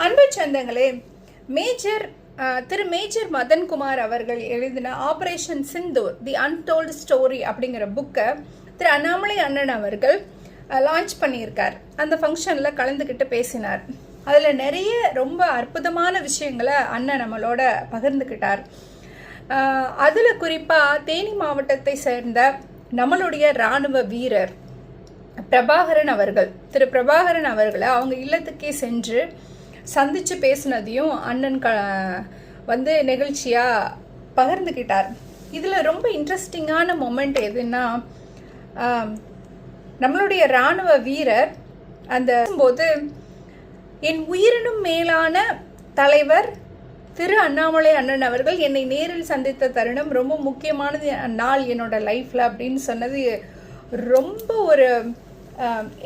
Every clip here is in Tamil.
அன்பு சொந்தங்களே, திரு மேஜர் மதன்குமார் அவர்கள் எழுதின ஆபரேஷன் சிந்தூர் தி அன்டோல்டு ஸ்டோரி அப்படிங்கிற புக்கை திரு அண்ணாமலை அண்ணன் அவர்கள் லான்ச் பண்ணியிருக்கார். அந்த ஃபங்க்ஷனில் கலந்துக்கிட்டு பேசினார். அதில் நிறைய ரொம்ப அற்புதமான விஷயங்களை அண்ணன் நம்மளோட பகிர்ந்துக்கிட்டார். அதில் குறிப்பாக தேனி மாவட்டத்தை சேர்ந்த நம்மளுடைய இராணுவ வீரர் திரு பிரபாகரன் அவர்களை அவங்க இல்லத்துக்கே சென்று சந்தித்து பேசினதையும் அண்ணன் வந்து நிகழ்ச்சியாக பகிர்ந்துக்கிட்டார். இதில் ரொம்ப இன்ட்ரெஸ்டிங்கான மொமெண்ட் எதுன்னா, நம்மளுடைய இராணுவ வீரர் அந்த போது என் உயிரினும் மேலான தலைவர் திரு அண்ணாமலை அண்ணன் அவர்கள் என்னை நேரில் சந்தித்த தருணம் ரொம்ப முக்கியமானது நாள் என்னோட லைஃப்பில் அப்படின்னு சொன்னது ரொம்ப ஒரு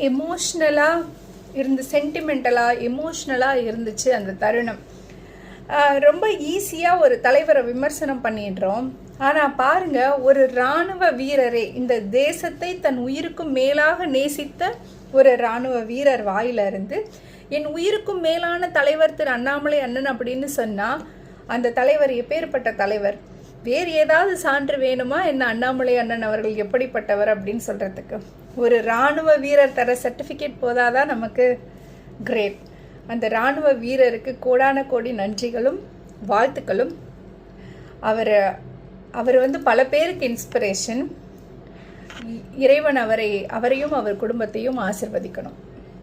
எமோஷ்னலாக எமோஷ்னலாக இருந்துச்சு. அந்த தருணம் ரொம்ப ஈஸியாக ஒரு தலைவரை விமர்சனம் பண்ணிடுறோம். ஆனால் பாருங்கள், ஒரு இராணுவ வீரரே, இந்த தேசத்தை தன் உயிருக்கும் மேலாக நேசித்த ஒரு இராணுவ வீரர் வாயிலிருந்து என் உயிருக்கும் மேலான தலைவர் திரு அண்ணாமலை அண்ணன் அப்படின்னு சொன்னால், அந்த தலைவர் எப்பேற்பட்ட தலைவர், வேறு ஏதாவது சான்று வேணுமா என்ன அண்ணாமலை அண்ணன் அவர்கள் எப்படிப்பட்டவர் அப்படின்னு சொல்கிறதுக்கு? ஒரு இராணுவ வீரர் தர சர்டிஃபிகேட் போதாதான் நமக்கு கிரேட். அந்த இராணுவ வீரருக்கு கோடான கோடி நன்றிகளும் வாழ்த்துக்களும். அவர் வந்து பல பேருக்கு இன்ஸ்பிரேஷன். இறைவன் அவரையும் அவர் குடும்பத்தையும் ஆசிர்வதிக்கணும்.